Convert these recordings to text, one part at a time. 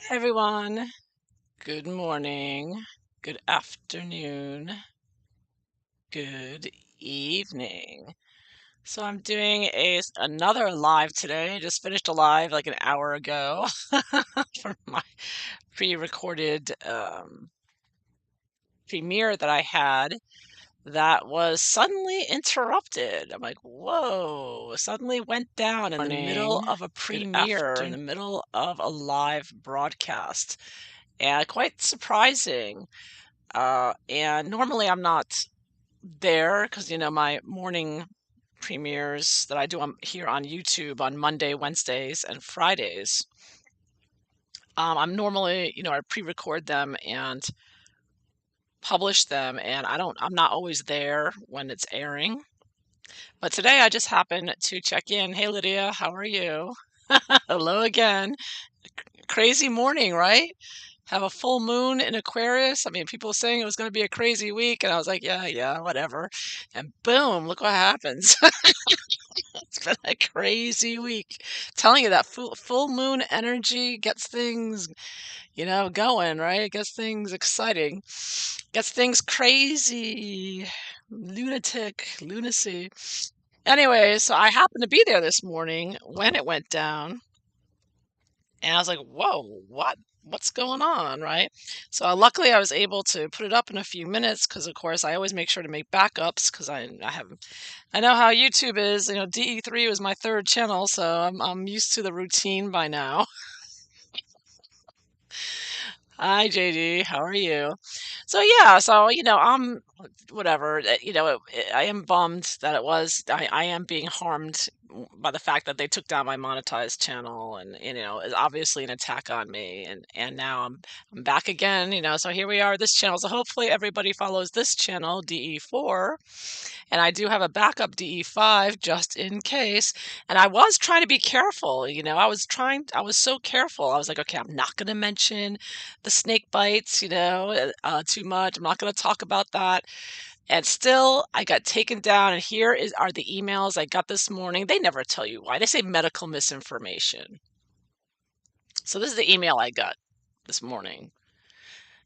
Hey everyone, good morning, good afternoon, good evening. So I'm doing another live today. I just finished a live like an hour ago from my pre-recorded premiere that I had that was suddenly interrupted. I'm like, whoa, suddenly went down in the middle Morning, of a good premiere, in afternoon. the middle of a live broadcast. And quite surprising. And normally I'm not there because, my morning premieres that I do here on YouTube on Monday, Wednesdays, and Fridays. I'm normally, I pre-record them and publish them, and I'm not always there when it's airing. But today I just happened to check in. Hey, Lydia, how are you? Hello again. Crazy morning, right? Have a full moon in Aquarius. I mean, people saying it was going to be a crazy week, and I was like, yeah, yeah, whatever. And boom, look what happens. It's been a crazy week. Telling you that full moon energy gets things, going, right? Gets things exciting, gets things crazy, lunacy. Anyway, so I happened to be there this morning when it went down. And I was like, "Whoa, what's going on?" Right? So luckily, I was able to put it up in a few minutes because, of course, I always make sure to make backups because I know how YouTube is. DE3 was my third channel, so I'm used to the routine by now. Hi, JD. How are you? So yeah, so I'm whatever. I am bummed that it was. I am being harmed by the fact that they took down my monetized channel, and it's obviously an attack on me. And now I'm back again. So here we are. This channel. So hopefully everybody follows this channel, DE4, and I do have a backup DE5 just in case. And I was trying to be careful. I was so careful. I was like, okay, I'm not going to mention the snake bites, too much. I'm not going to talk about that. And still, I got taken down. And are the emails I got this morning. They never tell you why. They say medical misinformation. So this is the email I got this morning.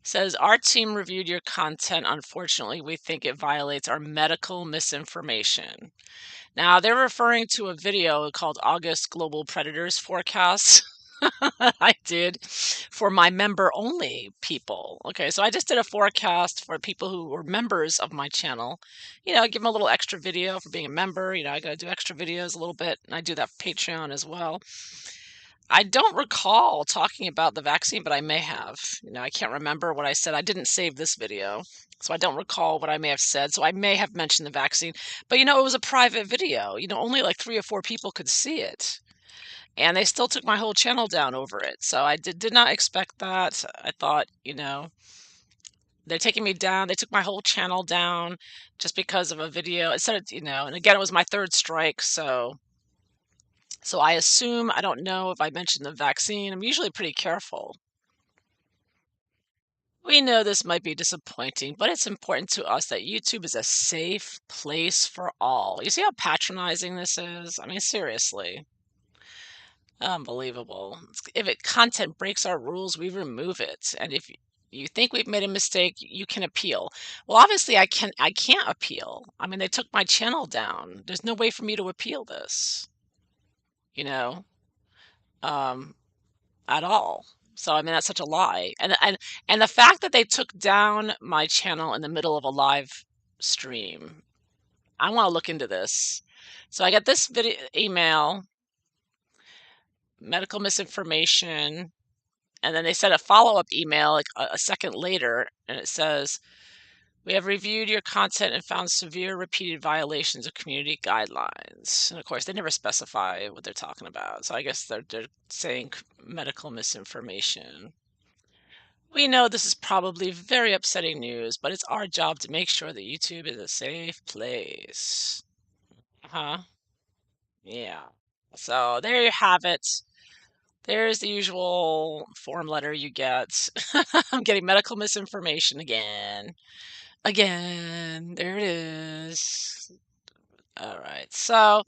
Says our team reviewed your content. Unfortunately, we think it violates our medical misinformation. Now they're referring to a video called August Global Predators Forecast. I did for my member only people. Okay, so I just did a forecast for people who were members of my channel. Give them a little extra video for being a member. I got to do extra videos a little bit, and I do that for Patreon as well. I don't recall talking about the vaccine, but I may have. I can't remember what I said. I didn't save this video, so I don't recall what I may have said. So I may have mentioned the vaccine, but it was a private video. Only like 3 or 4 people could see it, and they still took my whole channel down over it. So I did not expect that. I thought, they're taking me down. They took my whole channel down just because of a video. It said, and again, it was my third strike, so I assume, I don't know if I mentioned the vaccine. I'm usually pretty careful. We know this might be disappointing, but it's important to us that YouTube is a safe place for all. You see how patronizing this is? I mean, seriously. Unbelievable. If content breaks our rules, we remove it. And if you think we've made a mistake, you can appeal. Well, obviously I can't appeal. I mean, they took my channel down. There's no way for me to appeal this, you know? Um at all. So I mean that's such a lie. And the fact that they took down my channel in the middle of a live stream, I want to look into this. So I got this video email, medical misinformation, and then they sent a follow-up email like a second later, and it says, "We have reviewed your content and found severe repeated violations of community guidelines." And of course, they never specify what they're talking about. So I guess they're saying medical misinformation. We know this is probably very upsetting news, but it's our job to make sure that YouTube is a safe place. Huh? Yeah. So there you have it. There's the usual form letter you get. I'm getting medical misinformation again. Again. There it is. All right. So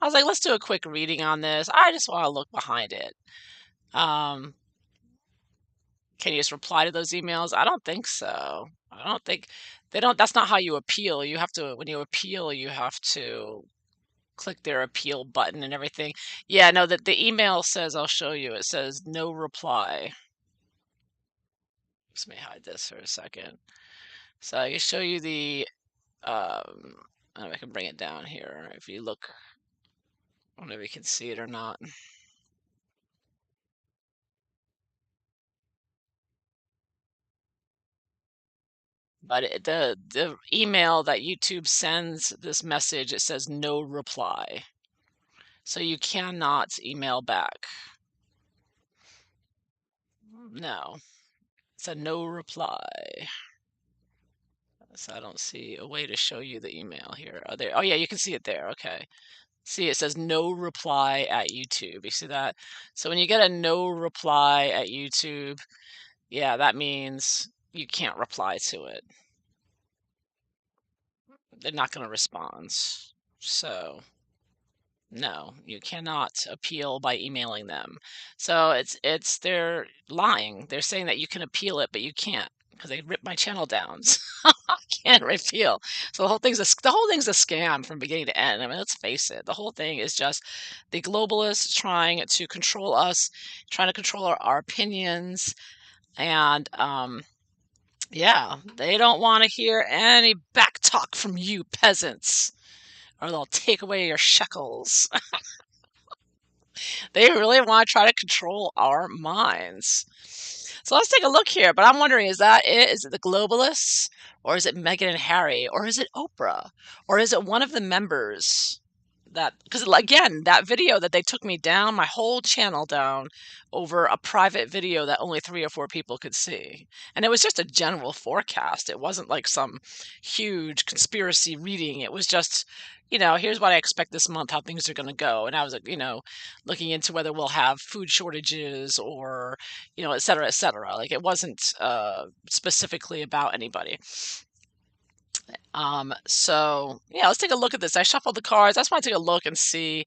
I was like, let's do a quick reading on this. I just want to look behind it. Um, Can you just reply to those emails? I don't think so. I don't think they don't that's not how you appeal. You have to when you appeal, you have to click their appeal button and everything. Yeah, no, the email says I'll show you. It says no reply. Let me hide this for a second. So I can show you the I can bring it down here if you look. I don't know if you can see it or not. But the email that YouTube sends this message, it says no reply. So you cannot email back. No. It's a no reply. So I don't see a way to show you the email here. Oh, there. Oh, yeah, you can see it there. Okay. See, it says no reply at YouTube. You see that? So when you get a no reply at YouTube, yeah, that means you can't reply to it. They're not going to respond. So no, you cannot appeal by emailing them. So they're lying. They're saying that you can appeal it, but you can't because they ripped my channel down. So I can't appeal. So the whole thing's a scam from beginning to end. I mean, let's face it. The whole thing is just the globalists trying to control us, trying to control our opinions, and yeah, they don't want to hear any back talk from you peasants, or they'll take away your shekels. They really want to try to control our minds. So let's take a look here. But I'm wondering, is that it? Is it the globalists? Or is it Meghan and Harry? Or is it Oprah? Or is it one of the members that, because again, that video that they took me down, my whole channel down over a private video that only 3 or 4 people could see. And it was just a general forecast. It wasn't like some huge conspiracy reading. It was just, here's what I expect this month, how things are going to go. And I was, looking into whether we'll have food shortages or, et cetera, et cetera. Like it wasn't specifically about anybody. So yeah, let's take a look at this. I shuffled the cards. I just want to take a look and see,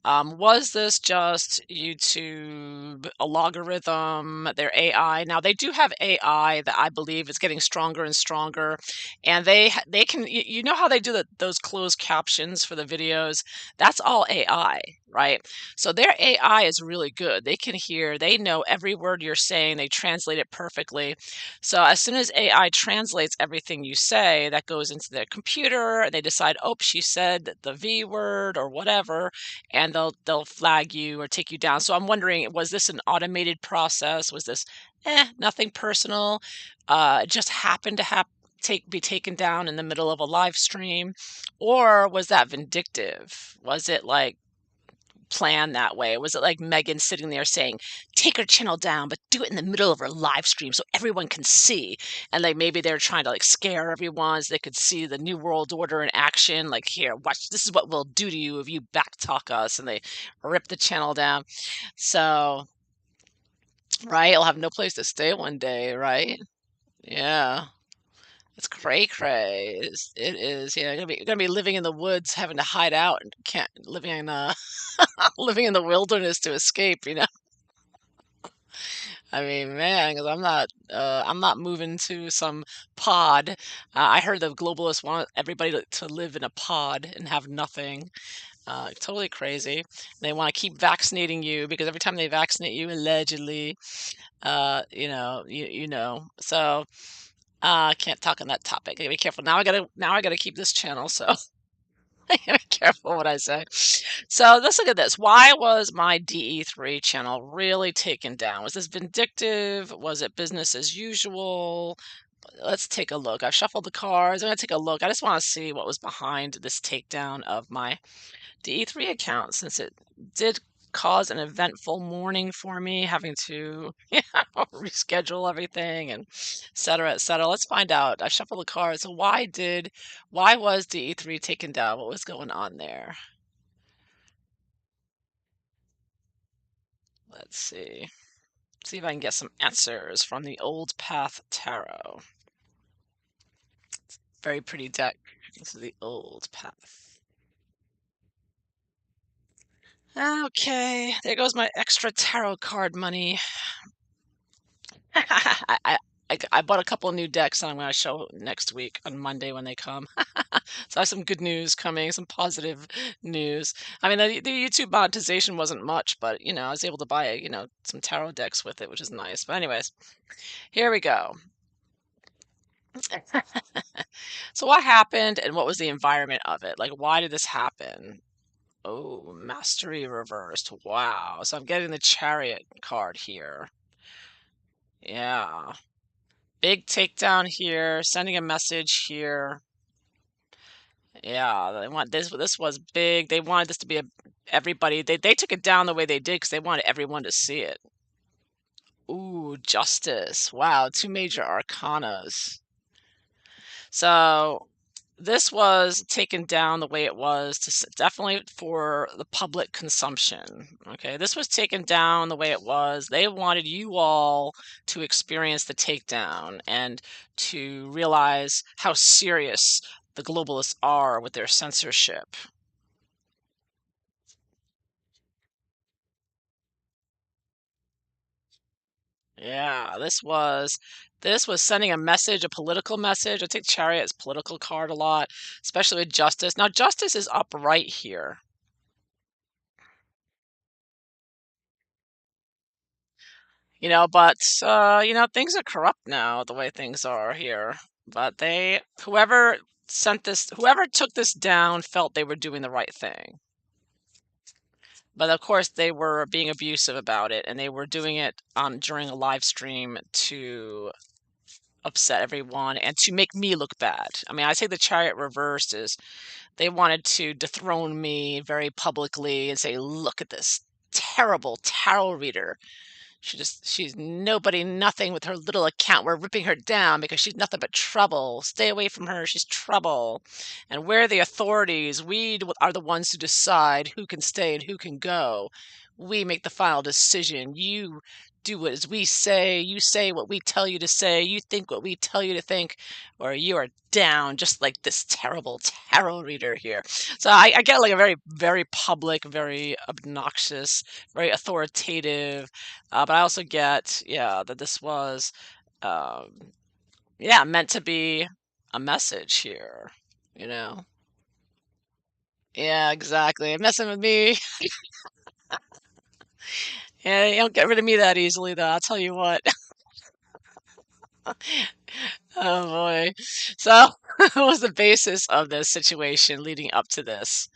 was this just YouTube, a logarithm, their AI? Now they do have AI that I believe is getting stronger and stronger, and they can you know how they do those closed captions for the videos? That's all AI, right? So their AI is really good. They can hear, they know every word you're saying, they translate it perfectly. So as soon as AI translates everything you say, that goes into their computer, and they decide, oh, she said the V word or whatever, and they'll flag you or take you down. So I'm wondering, was this an automated process? Was this nothing personal? Just happened to be taken down in the middle of a live stream, or was that vindictive? Was it like planned that way? Was it like Megan sitting there saying, take her channel down, but do it in the middle of her live stream so everyone can see? And like maybe they're trying to like scare everyone so they could see the New World Order in action. Like, here, watch, this is what we'll do to you if you backtalk us. And they rip the channel down. So, right, I'll have no place to stay one day, right? Yeah. It's cray cray. It is. Yeah, gonna be living in the woods, having to hide out, and can't living in living in the wilderness to escape. I mean, man, because I'm not moving to some pod. I heard the globalists want everybody to live in a pod and have nothing. Totally crazy. They want to keep vaccinating you because every time they vaccinate you, allegedly, So, I can't talk on that topic. I gotta be careful. Now I gotta keep this channel, so I gotta be careful what I say. So let's look at this. Why was my DE3 channel really taken down? Was this vindictive? Was it business as usual? Let's take a look. I've shuffled the cards. I'm gonna take a look. I just want to see what was behind this takedown of my DE3 account, since it did cause an eventful morning for me, having to reschedule everything and et cetera, et cetera. Let's find out. I shuffled the cards. So why was DE3 taken down? What was going on there? Let's see. See if I can get some answers from the Old Path Tarot. Very pretty deck. This is the Old Path. Okay, there goes my extra tarot card money. I bought a couple new decks, and I'm gonna show next week on Monday when they come. So I have some good news coming, some positive news. I mean, the YouTube monetization wasn't much, but, I was able to buy, some tarot decks with it, which is nice. But anyways, here we go. So what happened and what was the environment of it? Like, why did this happen? Oh, mastery reversed. Wow. So I'm getting the chariot card here. Yeah. Big takedown here, sending a message here. Yeah, they want this was big. They wanted this to be everybody. They took it down the way they did because they wanted everyone to see it. Ooh, justice. Wow, two major arcanas. So this was taken down the way it was definitely for the public consumption. Okay, this was taken down the way it was. They wanted you all to experience the takedown and to realize how serious the globalists are with their censorship. Yeah, this was sending a message, a political message. I take Chariot's political card a lot, especially with Justice. Now, Justice is up right here. But things are corrupt now the way things are here. But whoever took this down felt they were doing the right thing. But of course, they were being abusive about it, and they were doing it during a live stream to upset everyone and to make me look bad. I mean, I say the chariot reversed is they wanted to dethrone me very publicly and say, "Look at this terrible tarot reader. She's nobody, nothing with her little account. We're ripping her down because she's nothing but trouble. Stay away from her. She's trouble. And we're the authorities. Are the ones who decide who can stay and who can go. We make the final decision. You do as we say. You say what we tell you to say. You think what we tell you to think, or you are down, just like this terrible tarot reader here." So I get like a very, very public, very obnoxious, very authoritative, but I also get, yeah, that this was, um, yeah, meant to be a message here, you know? Yeah, exactly. Messing with me. Yeah, you don't get rid of me that easily, though. I'll tell you what. Oh boy. So, what was the basis of this situation leading up to this?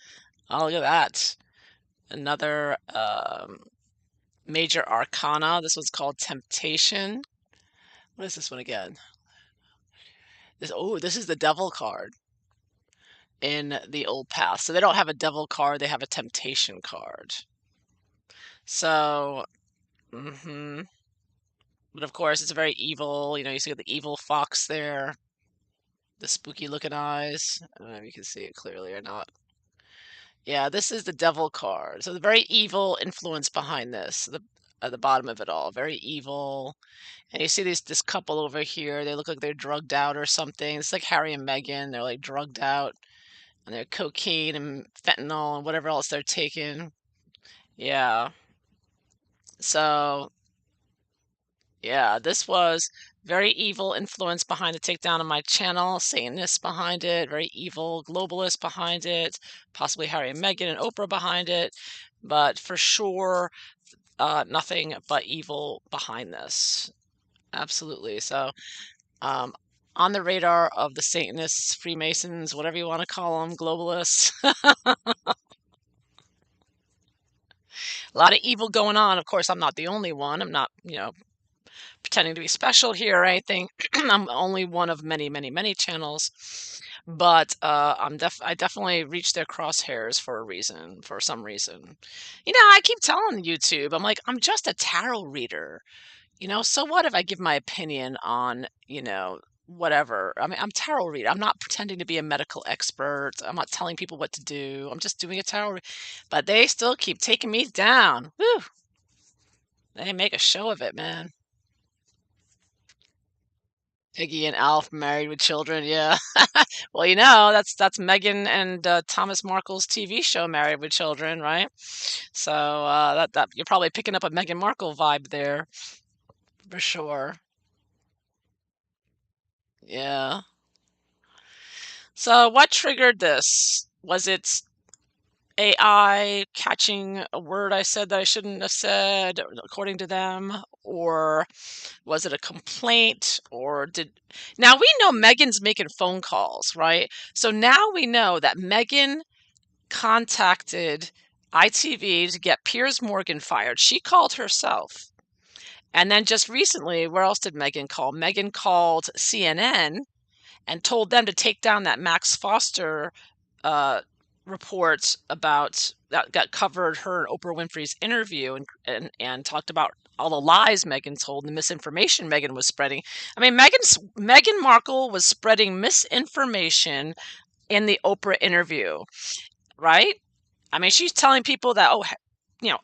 Oh, look at that. Another major arcana. This one's called Temptation. What is this one again? This is the Devil card in the old path. So they don't have a devil card, they have a temptation card. So, mhm. But of course, it's very evil. You see the evil fox there, the spooky looking eyes. I don't know if you can see it clearly or not. Yeah, this is the devil card. So the very evil influence behind this, at the bottom of it all, very evil. And you see this couple over here. They look like they're drugged out or something. It's like Harry and Meghan. They're like drugged out and their cocaine and fentanyl and whatever else they're taking. Yeah. So, yeah, this was very evil influence behind the takedown of my channel, Satanists behind it, very evil globalists behind it, possibly Harry and Meghan and Oprah behind it, but for sure, nothing but evil behind this. Absolutely. So, um, on the radar of the Satanists, Freemasons, whatever you want to call them, globalists. A lot of evil going on. Of course, I'm not the only one. I'm not, pretending to be special here or anything. I'm only one of many, many, many channels. But I definitely reached their crosshairs for a reason, for some reason. I keep telling YouTube, I'm like, I'm just a tarot reader. So what if I give my opinion on, whatever? I mean, I'm tarot reader. I'm not pretending to be a medical expert. I'm not telling people what to do. I'm just doing a but they still keep taking me down. Whew. They make a show of it, man. Piggy and Alf married with children, yeah. Well, that's Meghan and Thomas Markle's TV show, Married with Children, right? So that you're probably picking up a Meghan Markle vibe there for sure. Yeah. So what triggered this? Was it AI catching a word I said that I shouldn't have said, according to them? Or was it a complaint? Or did now we know Megan's making phone calls, right? So now we know that Megan contacted ITV to get Piers Morgan fired. She called herself. And then just recently, where else did Megan call? Megan called CNN and told them to take down that Max Foster uh, report about that got covered her and Oprah Winfrey's interview and talked about all the lies Megan told and the misinformation Megan was spreading. I mean, Meghan Markle was spreading misinformation in the Oprah interview, right? I mean, she's telling people that, oh,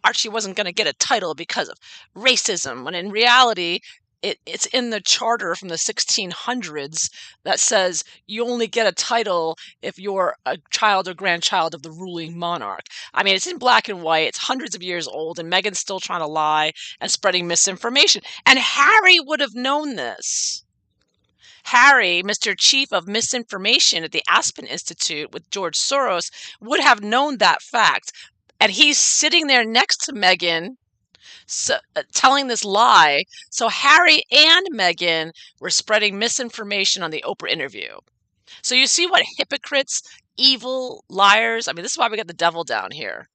Archie wasn't going to get a title because of racism, when in reality, it's in the charter from the 1600s that says you only get a title if you're a child or grandchild of the ruling monarch. I mean, it's in black and white, it's hundreds of years old, and Meghan's still trying to lie and spreading misinformation. And Harry would have known this. Harry, Mr. Chief of Misinformation at the Aspen Institute with George Soros, would have known that fact. And he's sitting there next to Meghan, telling this lie. So Harry and Meghan were spreading misinformation on the Oprah interview. So you see what hypocrites, evil liars. I mean, this is why we got the devil down here.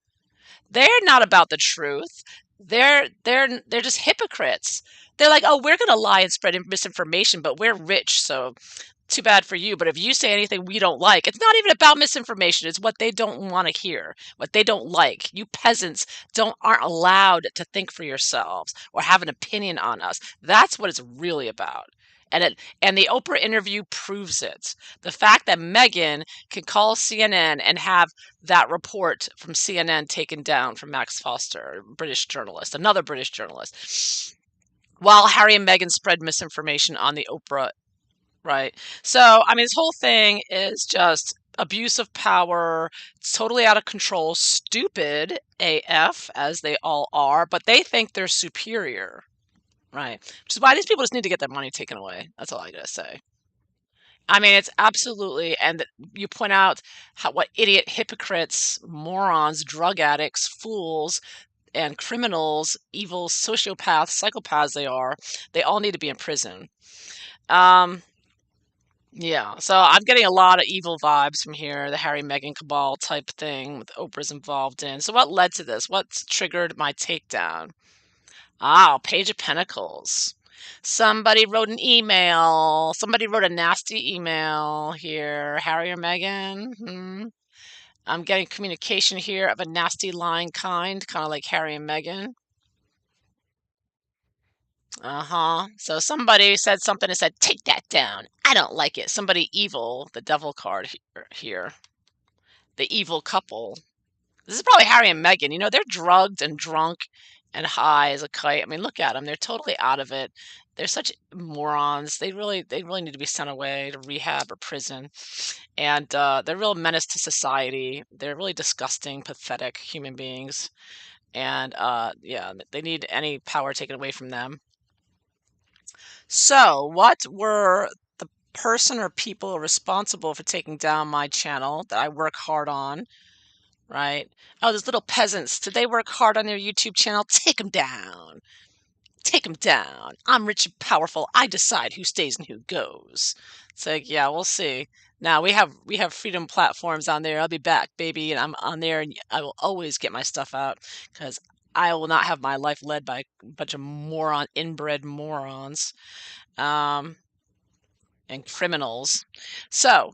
They're not about the truth. They're just hypocrites. They're like, oh, we're gonna lie and spread misinformation, but we're rich, so too bad for you. But if you say anything we don't like, it's not even about misinformation. It's what they don't want to hear, what they don't like. You peasants aren't allowed to think for yourselves or have an opinion on us. That's what it's really about. And the Oprah interview proves it. The fact that Meghan can call CNN and have that report from CNN taken down from Max Foster, British journalist, another British journalist, while Harry and Meghan spread misinformation on the Oprah. Right. So, I mean, this whole thing is just abuse of power. It's totally out of control, stupid AF, as they all are, but they think they're superior. Right. Which is why these people just need to get their money taken away. That's all I gotta say. I mean, it's absolutely, and you point out what idiot hypocrites, morons, drug addicts, fools, and criminals, evil sociopaths, psychopaths they are. They all need to be in prison. Um, Yeah, so I'm getting a lot of evil vibes from here, the Harry Meghan cabal type thing with Oprah's involved in. So what led to this? What's triggered my takedown? Ah, Page of Pentacles. Somebody wrote an email. Somebody wrote a nasty email here. Harry or Meghan? I'm getting communication here of a nasty lying kind of like Harry and Meghan. Uh-huh. So somebody said something and said, take that down. I don't like it. Somebody evil, the devil card here. The evil couple. This is probably Harry and Meghan. They're drugged and drunk and high as a kite. I mean, look at them. They're totally out of it. They're such morons. They really need to be sent away to rehab or prison. And they're a real menace to society. They're really disgusting, pathetic human beings. And yeah, they need any power taken away from them. So, what were the person or people responsible for taking down my channel that I work hard on, right? Oh, those little peasants. Did they work hard on their YouTube channel? Take them down. Take them down. I'm rich and powerful. I decide who stays and who goes. It's like, yeah, we'll see. Now we have freedom platforms on there. I'll be back, baby, and I'm on there, and I will always get my stuff out because I will not have my life led by a bunch of inbred morons. Um, and criminals. So,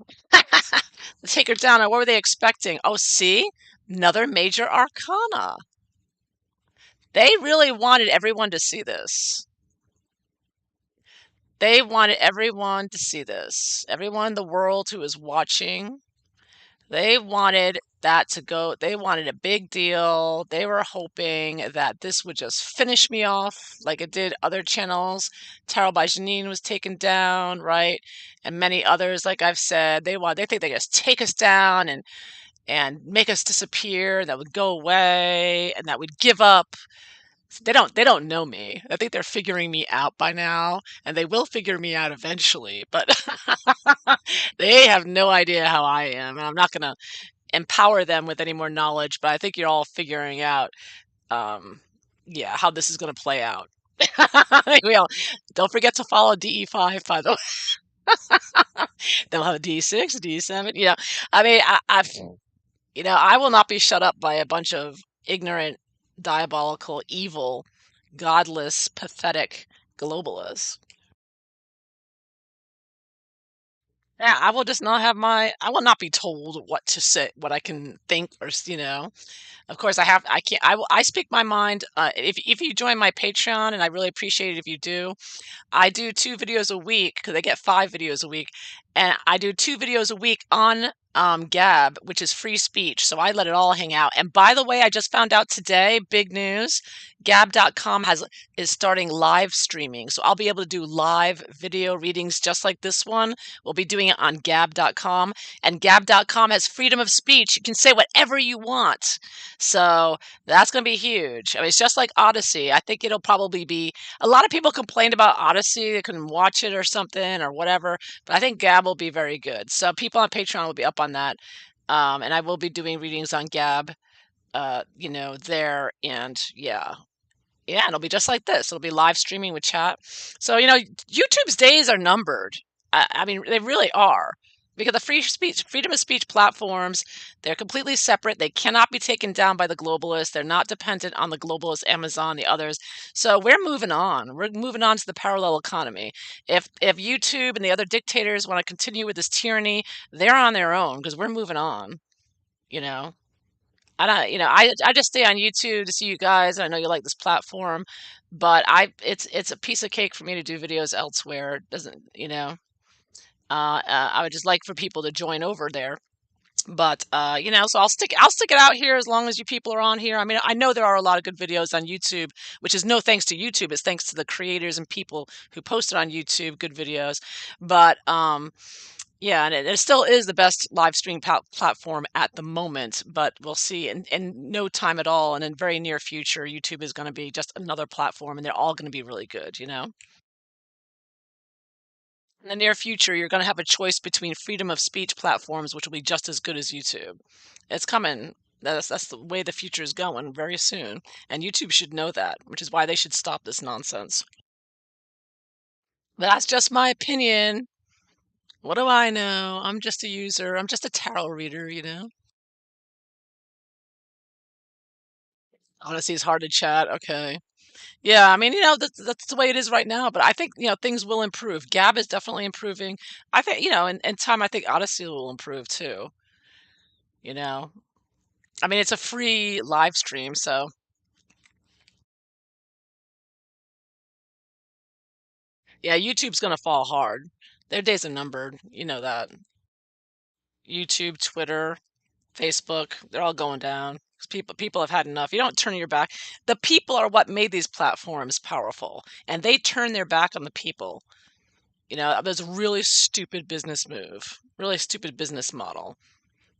take her down. What were they expecting? Oh, see? Another major arcana. They really wanted everyone to see this. They wanted everyone to see this. Everyone in the world who is watching, they wanted that to go. They wanted a big deal. They were hoping that this would just finish me off like it did other channels. Tarot by Janine was taken down, right? And many others, like I've said, they think they just take us down and make us disappear, that would go away, and that we'd give up. They don't know me. I think they're figuring me out by now, and they will figure me out eventually, but they have no idea how I am, and I'm not gonna empower them with any more knowledge, but I think you're all figuring out, um, yeah, how this is gonna play out. We all don't forget to follow DE5, by the way. They'll have a D6, D7, I mean, I will not be shut up by a bunch of ignorant, diabolical, evil, godless, pathetic globalists. Yeah, I will not be told what to say, what I can think Of course, I can't, I speak my mind. If you join my Patreon, and I really appreciate it if you do, I do 2 videos a week because I get 5 videos a week, and I do 2 videos a week on, Gab, which is free speech, so I let it all hang out, and by the way, I just found out today, big news, Gab.com is starting live streaming, so I'll be able to do live video readings just like this one. We'll be doing it on Gab.com, and Gab.com has freedom of speech. You can say whatever you want, so that's gonna be huge. I mean, it's just like Odyssey. I think it'll probably be a lot of people complained about Odyssey, they couldn't watch it or something or whatever, but I think Gab will be very good. So people on Patreon will be up on that. And I will be doing readings on Gab, there, and yeah. Yeah, it'll be just like this. It'll be live streaming with chat. So, YouTube's days are numbered. I mean, they really are. Because the freedom of speech platforms, they're completely separate. They cannot be taken down by the globalists. They're not dependent on the globalists, Amazon, the others. So we're moving on. We're moving on to the parallel economy. If YouTube and the other dictators want to continue with this tyranny, they're on their own because we're moving on, you know. I don't, I just stay on YouTube to see you guys. I know you like this platform, but it's a piece of cake for me to do videos elsewhere. It doesn't, I would just like for people to join over there. But so I'll stick it out here as long as you people are on here. I mean, I know there are a lot of good videos on YouTube, which is no thanks to YouTube. It's thanks to the creators and people who posted on YouTube good videos. But yeah, and it still is the best live stream platform at the moment, but we'll see in no time at all, and in very near future, YouTube is going to be just another platform, and they're all going to be really good. In the near future, you're going to have a choice between freedom of speech platforms, which will be just as good as YouTube. It's coming. That's the way the future is going very soon, and YouTube should know that, which is why they should stop this nonsense. But that's just my opinion. What do I know? I'm just a user. I'm just a tarot reader. Honesty is hard to chat. Okay. Yeah, I mean, that's the way it is right now, but I think, things will improve. Gab is definitely improving. I think, in time, I think Odyssey will improve too, you know. I mean, it's a free live stream, so yeah, YouTube's gonna fall hard. Their days are numbered, you know that. YouTube, Twitter, Facebook, they're all going down 'cause people have had enough. You don't turn your back. The people are what made these platforms powerful, and they turn their back on the people. That was a really stupid business move, really stupid business model.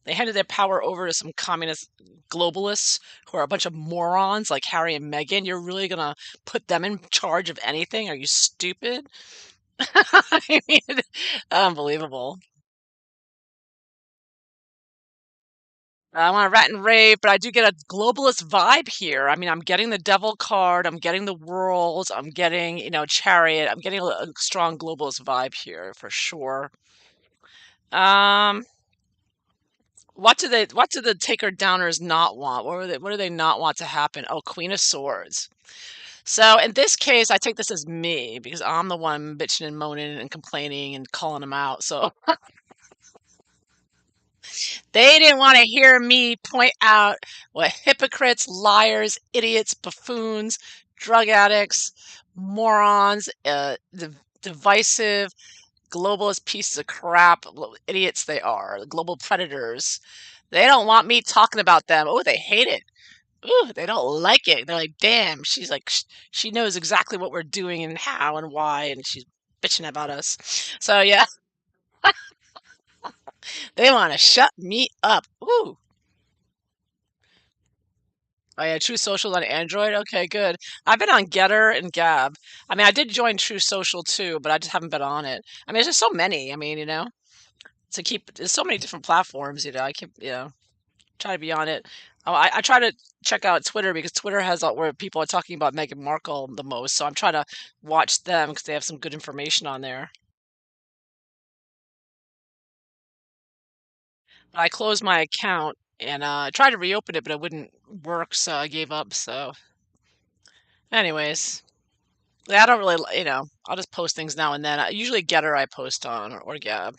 They handed their power over to some communist globalists who are a bunch of morons like Harry and Meghan. You're really gonna put them in charge of anything? Are you stupid? I mean, unbelievable. I want to rant and rave, but I do get a globalist vibe here. I mean, I'm getting the devil card, I'm getting the world, I'm getting, chariot. I'm getting a strong globalist vibe here for sure. Um, what do the taker downers not want? What do they not want to happen? Oh, Queen of Swords. So in this case, I take this as me because I'm the one bitching and moaning and complaining and calling them out. So they didn't want to hear me point out what hypocrites, liars, idiots, buffoons, drug addicts, morons, divisive, globalist pieces of crap, idiots they are, global predators. They don't want me talking about them. Oh, they hate it. Ooh, they don't like it. They're like, damn, she's like, she knows exactly what we're doing and how and why, and she's bitching about us. So yeah, they want to shut me up. Ooh, Oh, yeah, True Social on Android? Okay, good. I've been on Getter and Gab. I mean, I did join True Social too, but I just haven't been on it. I mean, there's just so many. I mean, to keep there's so many different platforms, I keep, try to be on it. Oh, I try to check out Twitter because Twitter has where people are talking about Meghan Markle the most. So I'm trying to watch them because they have some good information on there. But I closed my account and I tried to reopen it, but it wouldn't work, so I gave up. So, anyways, yeah, I don't really, I'll just post things now and then. Usually Getter I post on or Gab.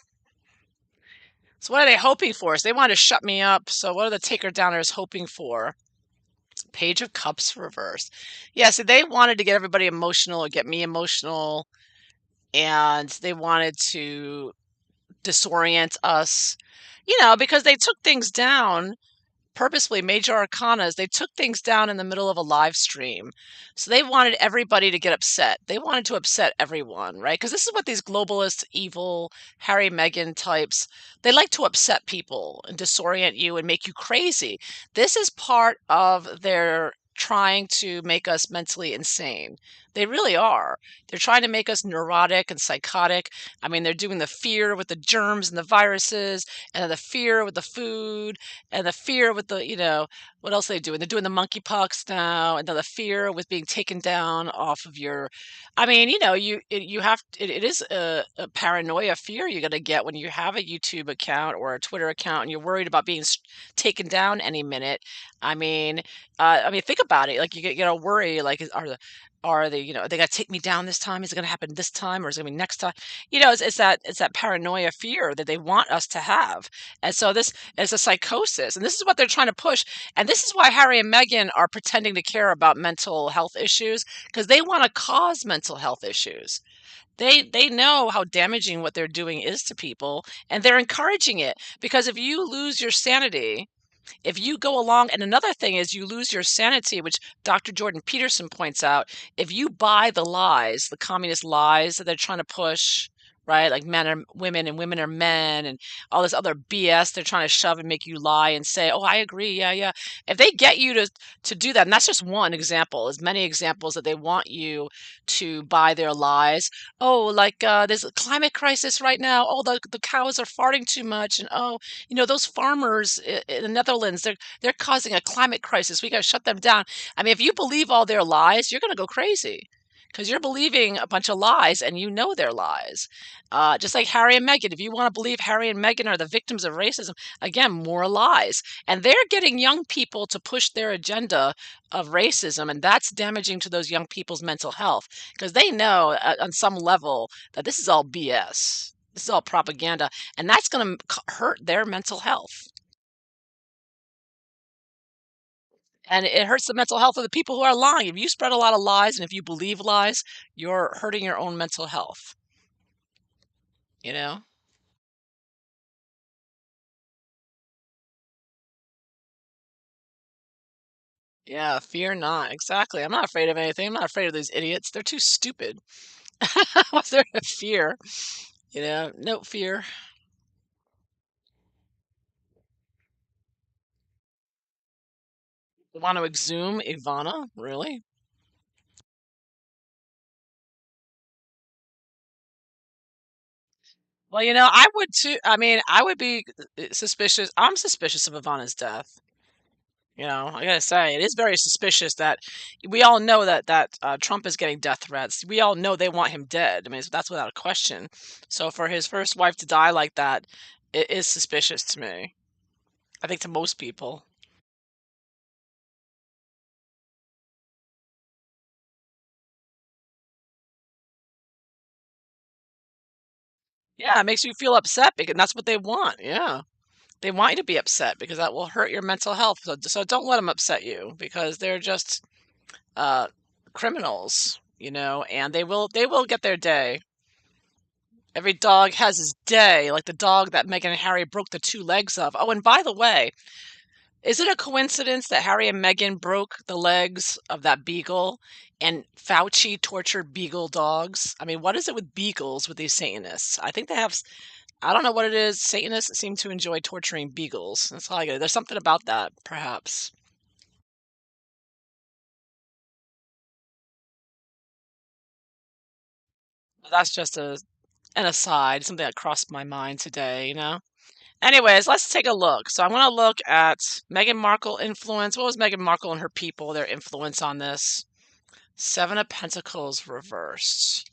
So what are they hoping for? So they want to shut me up. So what are the taker downers hoping for? Page of Cups reverse. Yeah, so they wanted to get everybody emotional or get me emotional, and they wanted to disorient us, because they took things down purposefully, major arcanas, they took things down in the middle of a live stream. So they wanted everybody to get upset. They wanted to upset everyone, right? Because this is what these globalist, evil, Harry Meghan types, they like to upset people and disorient you and make you crazy. This is part of their trying to make us mentally insane. They really are. They're trying to make us neurotic and psychotic. I mean, they're doing the fear with the germs and the viruses, and then the fear with the food, and the fear with what else are they doing? They're doing the monkeypox now, and then the fear with being taken down off of your. I mean, you have it is a paranoia fear you're gonna get when you have a YouTube account or a Twitter account, and you're worried about being taken down any minute. I mean, think about it. Like worry. Like, are they gonna take me down this time? Is it gonna happen this time, or is it gonna be next time? It's that paranoia fear that they want us to have, and so this is a psychosis, and this is what they're trying to push. And this is why Harry and Meghan are pretending to care about mental health issues, because they want to cause mental health issues. They know how damaging what they're doing is to people, and they're encouraging it, because if you lose your sanity, if you go along, and another thing is you lose your sanity, which Dr. Jordan Peterson points out, if you buy the lies, the communist lies that they're trying to push, right? Like men are women and women are men and all this other BS they're trying to shove and make you lie and say, "Oh, I agree. Yeah, yeah." If they get you to do that, and that's just one example, there's many examples that they want you to buy their lies. Oh, like there's a climate crisis right now. Oh, the cows are farting too much, and oh, those farmers in the Netherlands, they're causing a climate crisis. We got to shut them down. I mean, if you believe all their lies, you're going to go crazy because you're believing a bunch of lies and you know they're lies. Just like Harry and Meghan, if you want to believe Harry and Meghan are the victims of racism, again, more lies. And they're getting young people to push their agenda of racism, and that's damaging to those young people's mental health because they know on some level that this is all BS. This is all propaganda, and that's going to hurt their mental health. And it hurts the mental health of the people who are lying. If you spread a lot of lies and if you believe lies, you're hurting your own mental health, you know? Yeah, fear not. Exactly. I'm not afraid of anything. I'm not afraid of these idiots. They're too stupid. What's there to fear? No fear. Want to exhume Ivana? Really? Well, I would too. I mean, I would be suspicious. I'm suspicious of Ivana's death. I gotta say, it is very suspicious that we all know that Trump is getting death threats. We all know they want him dead. I mean, that's without a question. So for his first wife to die like that, it is suspicious to me. I think to most people. Yeah, it makes you feel upset because that's what they want. Yeah, they want you to be upset because that will hurt your mental health. So don't let them upset you because they're just uh, criminals. And they will get their day. Every dog has his day, like the dog that Meghan and Harry broke the two legs of. Oh, and by the way, is it a coincidence that Harry and Meghan broke the legs of that beagle and Fauci tortured beagle dogs? I mean, what is it with beagles with these Satanists? I think they have, I don't know what it is. Satanists seem to enjoy torturing beagles. That's all I get. There's something about that, perhaps. That's just an aside, something that crossed my mind today, you know? Anyways, let's take a look. So I want to look at Meghan Markle influence. What was Meghan Markle and her people, their influence on this? Seven of Pentacles reversed.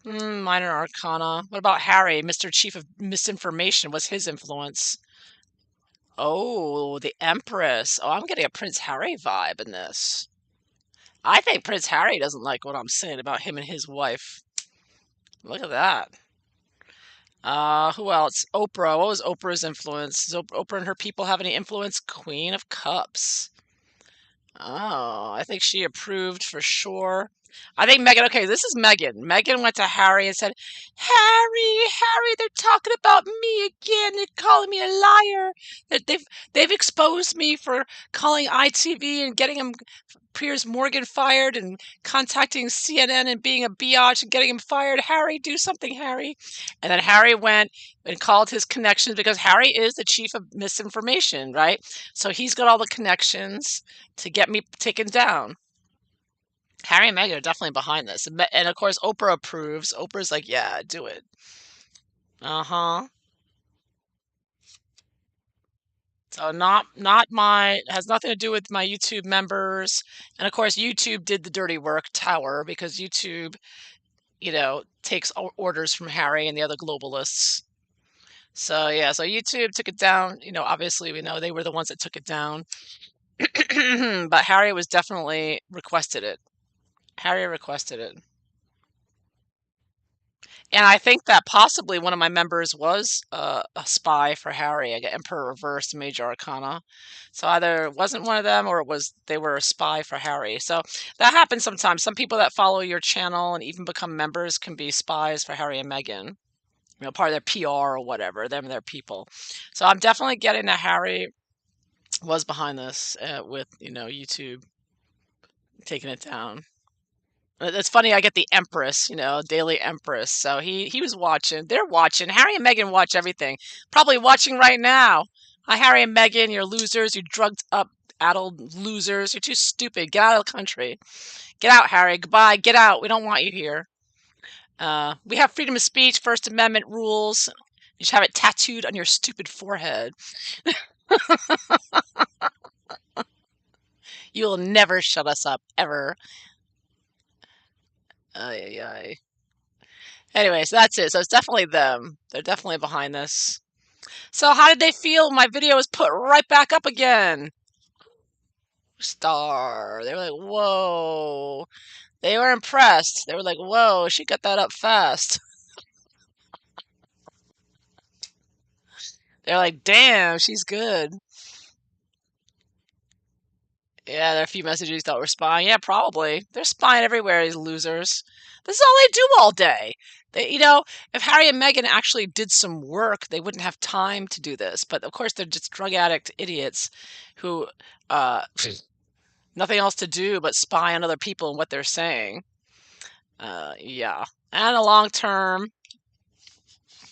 Minor Arcana. What about Harry, Mr. Chief of Misinformation? What's his influence? Oh, the Empress. Oh, I'm getting a Prince Harry vibe in this. I think Prince Harry doesn't like what I'm saying about him and his wife. Look at that. Who else? Oprah. What was Oprah's influence? Does Oprah and her people have any influence? Queen of Cups. Oh, I think she approved for sure. I think Meghan, okay, this is Meghan. Meghan went to Harry and said, Harry, they're talking about me again. They're calling me a liar. They've exposed me for calling ITV and getting him Piers Morgan fired and contacting CNN and being a biatch and getting him fired. Harry, do something, Harry. And then Harry went and called his connections because Harry is the chief of misinformation, right? So he's got all the connections to get me taken down. Harry and Meghan are definitely behind this. And of course, Oprah approves. Oprah's like, yeah, do it. Uh-huh. So not my has nothing to do with my YouTube members. And of course, YouTube did the dirty work, Tower, because YouTube, takes orders from Harry and the other globalists. So yeah, so YouTube took it down. Obviously we know they were the ones that took it down. But Harry was definitely requested it. Harry requested it. And I think that possibly one of my members was a spy for Harry, like Emperor Reverse Major Arcana. So either it wasn't one of them or they were a spy for Harry. So that happens sometimes. Some people that follow your channel and even become members can be spies for Harry and Meghan. Part of their PR or whatever, them and their people. So I'm definitely getting that Harry was behind this with, YouTube taking it down. It's funny, I get the Empress, Daily Empress. So he was watching. They're watching. Harry and Meghan watch everything. Probably watching right now. Hi, Harry and Meghan, you're losers. You drugged up, addled losers. You're too stupid. Get out of the country. Get out, Harry. Goodbye. Get out. We don't want you here. We have freedom of speech, First Amendment rules. You should have it tattooed on your stupid forehead. You will never shut us up, ever. Ay, ay, ay. Anyway, so that's it. So it's definitely them. They're definitely behind this. So how did they feel? My video was put right back up again. Star. They were like, whoa. They were impressed. They were like, whoa, she got that up fast. They're like, damn, she's good. Yeah, there are a few messages that were spying. Yeah, probably. They're spying everywhere, these losers. This is all they do all day. If Harry and Meghan actually did some work, they wouldn't have time to do this. But of course, they're just drug addict idiots who nothing else to do but spy on other people and what they're saying. Yeah. And a long term,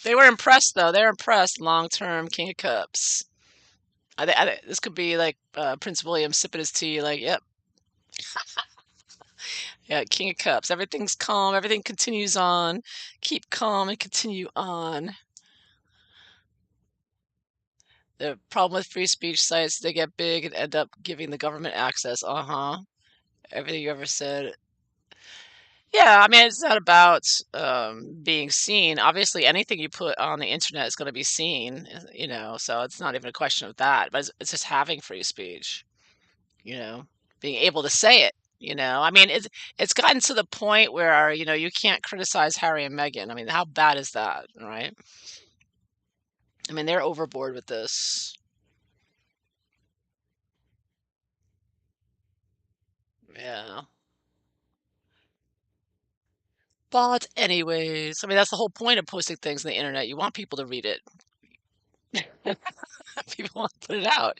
they were impressed though. They're impressed. Long term, King of Cups. This could be like Prince William sipping his tea. Like, yep, yeah, King of Cups. Everything's calm. Everything continues on. Keep calm and continue on. The problem with free speech sites, they get big and end up giving the government access. Uh-huh. Everything you ever said. Yeah, I mean, it's not about being seen. Obviously, anything you put on the internet is going to be seen, so it's not even a question of that. But it's just having free speech, you know, being able to say it. I mean, it's gotten to the point where you can't criticize Harry and Meghan. I mean, how bad is that, right? I mean, they're overboard with this. Yeah. But anyways, I mean, that's the whole point of posting things on the internet. You want people to read it. People want to put it out.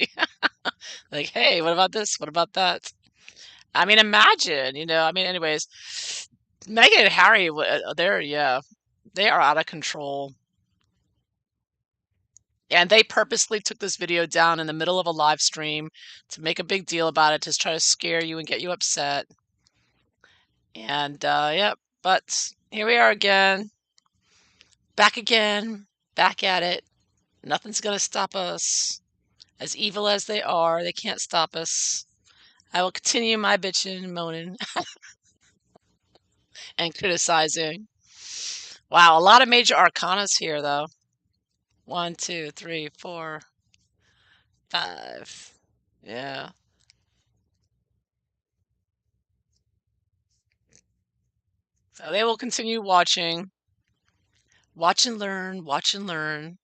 Like, hey, what about this? What about that? I mean, imagine, I mean, anyways, Meghan and Harry, yeah, they are out of control. And they purposely took this video down in the middle of a live stream to make a big deal about it, to try to scare you and get you upset. And, yep, But here we are again, back at it. Nothing's gonna stop us. As evil as they are, they can't stop us. I will continue my bitching and moaning and criticizing. Wow, a lot of major arcanas here, though. One, two, three, four, five. Yeah. So they will continue watching. Watch and learn, watch and learn.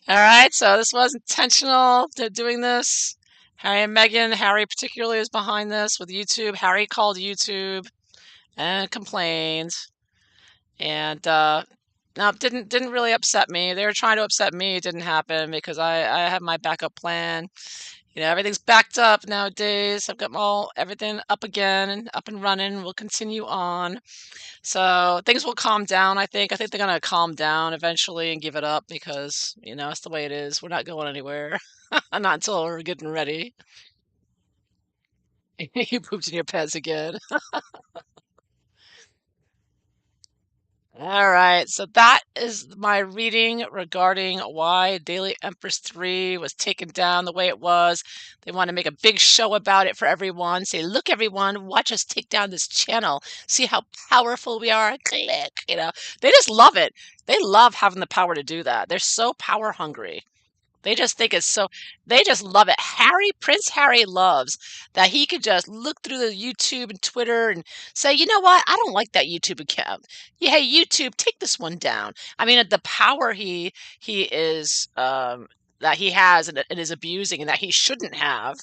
All right, so this was intentional. They're doing this. Harry and Meghan, Harry particularly is behind this with YouTube. Harry called YouTube and complained. And no, didn't really upset me. They were trying to upset me. It didn't happen because I have my backup plan. Everything's backed up nowadays. I've got everything up again and up and running. We'll continue on. So things will calm down, I think. I think they're gonna calm down eventually and give it up because, it's the way it is. We're not going anywhere. Not until we're getting ready. You pooped in your pants again. All right, so that is my reading regarding why Daily Empress 3 was taken down the way it was. They want to make a big show about it for everyone. Say, look, everyone, watch us take down this channel. See how powerful we are. Click. They just love it. They love having the power to do that. They're so power hungry. They just think it's so, they just love it. Prince Harry loves that he could just look through the YouTube and Twitter and say, you know what? I don't like that YouTube account. Yeah, hey, YouTube, take this one down. I mean, the power he is that he has and is abusing and that he shouldn't have.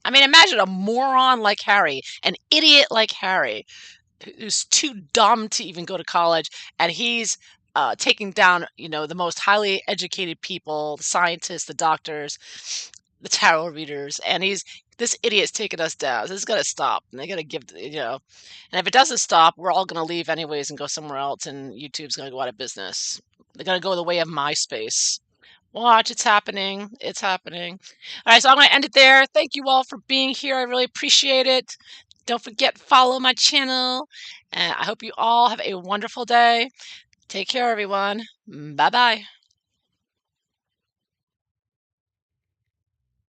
I mean, imagine a moron like Harry, an idiot like Harry, who's too dumb to even go to college, and he's taking down, the most highly educated people, the scientists, the doctors, the tarot readers, and this idiot's taking us down. This is gonna stop, and they gotta and if it doesn't stop, we're all gonna leave anyways and go somewhere else, and YouTube's gonna go out of business. They're gonna go the way of MySpace. Watch, it's happening. It's happening. All right, so I'm going to end it there. Thank you all for being here. I really appreciate it. Don't forget, follow my channel. And I hope you all have a wonderful day. Take care, everyone. Bye bye.